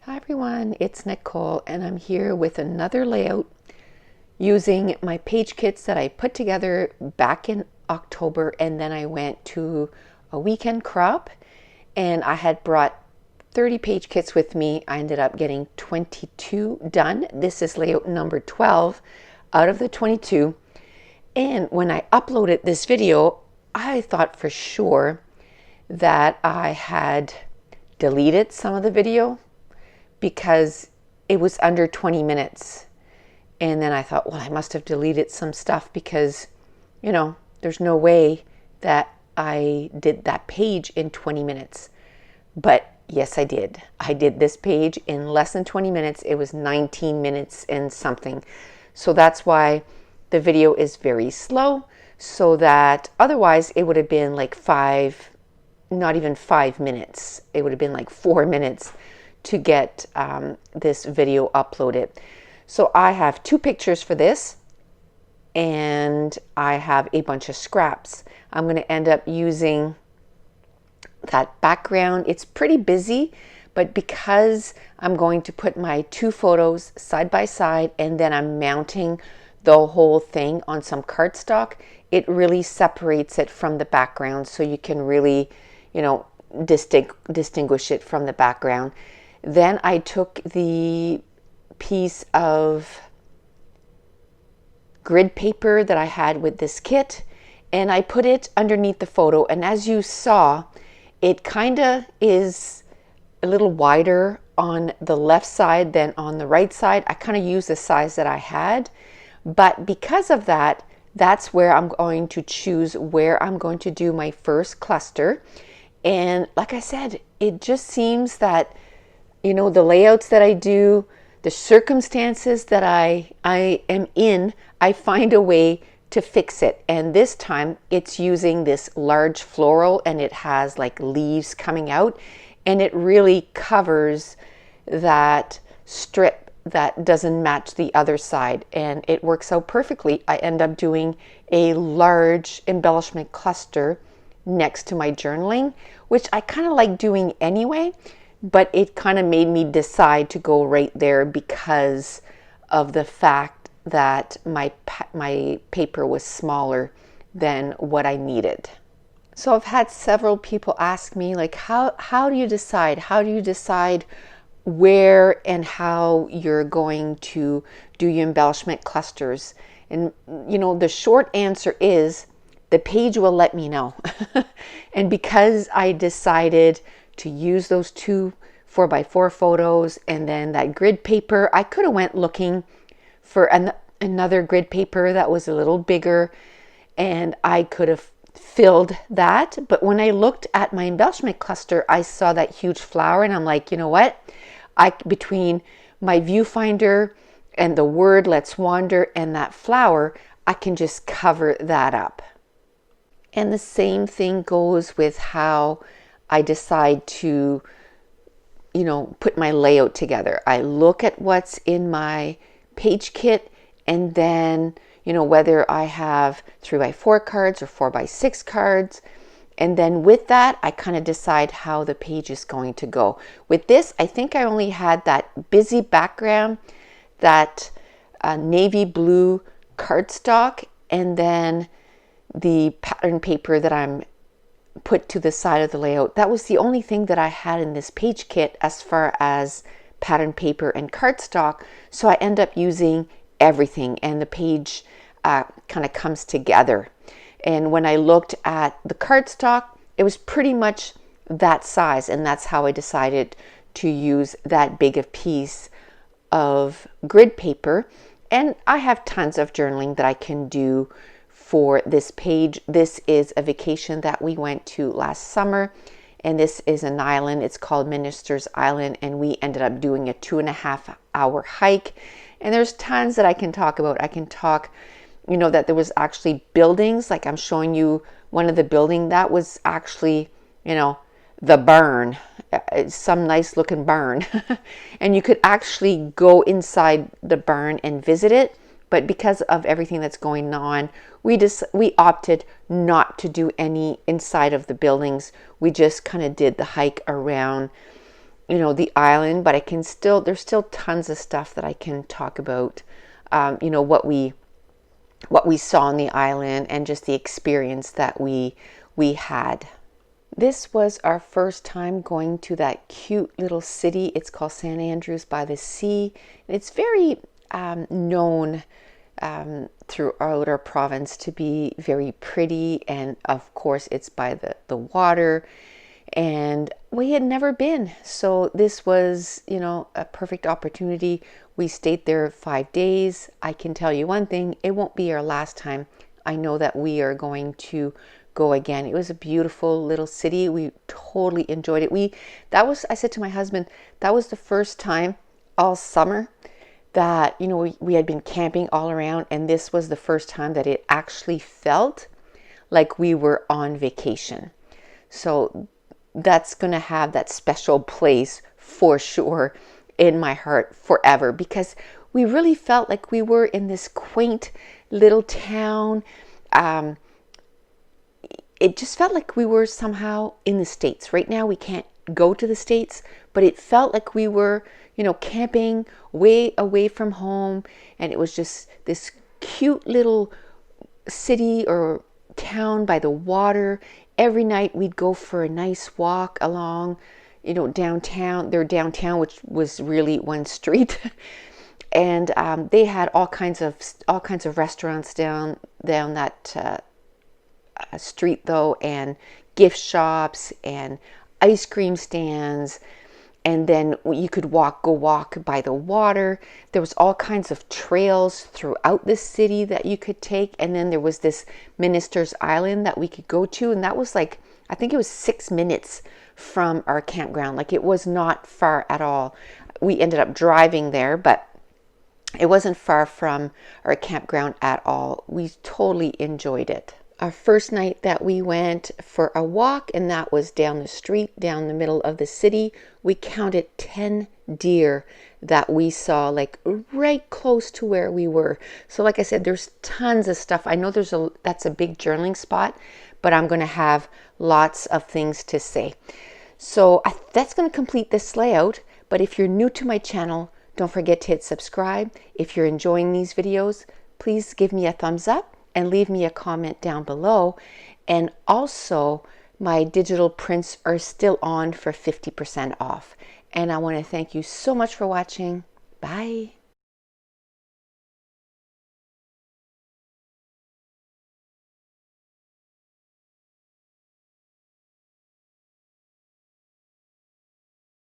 Hi everyone, it's Nicole and I'm here with another layout using my page kits that I put together back in October, and then I went to a weekend crop and I had brought 30 page kits with me. I ended up getting 22 done. This is layout number 12 out of the 22. And when I uploaded this video, I thought for sure that I had deleted some of the video because it was under 20 minutes. And then I thought, well, I must have deleted some stuff because, there's no way that I did that page in 20 minutes. But yes, I did. I did this page in less than 20 minutes. It was 19 minutes and something. So that's why the video is very slow, so that otherwise it would have been like not even 5 minutes. It would have been like 4 minutes to get this video uploaded. So I have 2 pictures for this, and I have a bunch of scraps. I'm going to end up using that background. It's pretty busy, but because I'm going to put my 2 photos side by side and then I'm mounting the whole thing on some cardstock, it really separates it from the background, so you can really, distinguish it from the background. Then I took the piece of grid paper that I had with this kit and I put it underneath the photo. And as you saw, it kind of is a little wider on the left side than on the right side. I kind of used the size that I had, but because of that, that's where I'm going to choose where I'm going to do my first cluster. And like I said, it just seems that the layouts that I do, the circumstances that I am in, I find a way to fix it. And this time it's using this large floral and it has like leaves coming out, and it really covers that strip that doesn't match the other side, and it works out perfectly. I end up doing a large embellishment cluster next to my journaling, which I kind of like doing anyway, but it kind of made me decide to go right there because of the fact that my paper was smaller than what I needed. So I've had several people ask me, like, how do you decide? How do you decide where and how you're going to do your embellishment clusters? And the short answer is the page will let me know. And because I decided to use those 2 4x4 photos and then that grid paper, I could have went looking for another grid paper that was a little bigger and I could have filled that. But when I looked at my embellishment cluster, I saw that huge flower and I'm like, you know what? Between my viewfinder and the word "Let's Wander" and that flower, I can just cover that up. And the same thing goes with how I decide to, put my layout together. I look at what's in my page kit, and then, whether I have 3x4 cards or 4x6 cards. And then with that, I kind of decide how the page is going to go. With this, I think I only had that busy background, that navy blue cardstock, and then the pattern paper that I'm put to the side of the layout. That was the only thing that I had in this page kit as far as pattern paper and cardstock. So I end up using everything, and the page kind of comes together. And when I looked at the cardstock, it was pretty much that size, and that's how I decided to use that big a piece of grid paper. And I have tons of journaling that I can do for this page. This is a vacation that we went to last summer, and this is an island. It's called Minister's Island, and we ended up doing a 2.5-hour hike. And there's tons that I can talk about. I can talk, that there was actually buildings, like I'm showing you one of the building that was actually, the barn, some nice looking barn. And you could actually go inside the barn and visit it. But because of everything that's going on, we opted not to do any inside of the buildings. We just kind of did the hike around you know, the island, but I can still, there's still tons of stuff that I can talk about. You know, what we saw on the island and just the experience that we had. This was our first time going to that cute little city. It's called St. Andrews by the Sea. It's very known throughout our province to be very pretty, and of course it's by the water, and we had never been, so this was, you know, a perfect opportunity. We stayed there 5 days. I can tell you one thing, it won't be our last time. I know that we are going to go again. It was a beautiful little city. We totally enjoyed it. I said to my husband, that was the first time all summer that, you know, we had been camping all around, and this was the first time that it actually felt like we were on vacation. So that's going to have that special place for sure in my heart forever, because we really felt like we were in this quaint little town. It just felt like we were somehow in the States. Right now we can't go to the States, but it felt like we were, you know, camping way away from home, and it was just this cute little city or town by the water. Every night we'd go for a nice walk along, you know, downtown. Their downtown, which was really one street, and they had all kinds of restaurants down that street though, and gift shops and ice cream stands. And then you could go walk by the water. There was all kinds of trails throughout the city that you could take. And then there was this Minister's Island that we could go to. And that was like, I think it was 6 minutes from our campground. Like, it was not far at all. We ended up driving there, but it wasn't far from our campground at all. We totally enjoyed it. Our first night that we went for a walk, and that was down the street, down the middle of the city, we counted 10 deer that we saw, like right close to where we were. So like I said, there's tons of stuff. I know that's a big journaling spot, but I'm going to have lots of things to say. So that's going to complete this layout. But if you're new to my channel, don't forget to hit subscribe. If you're enjoying these videos, please give me a thumbs up and leave me a comment down below. And also, my digital prints are still on for 50% off. And I want to thank you so much for watching. Bye.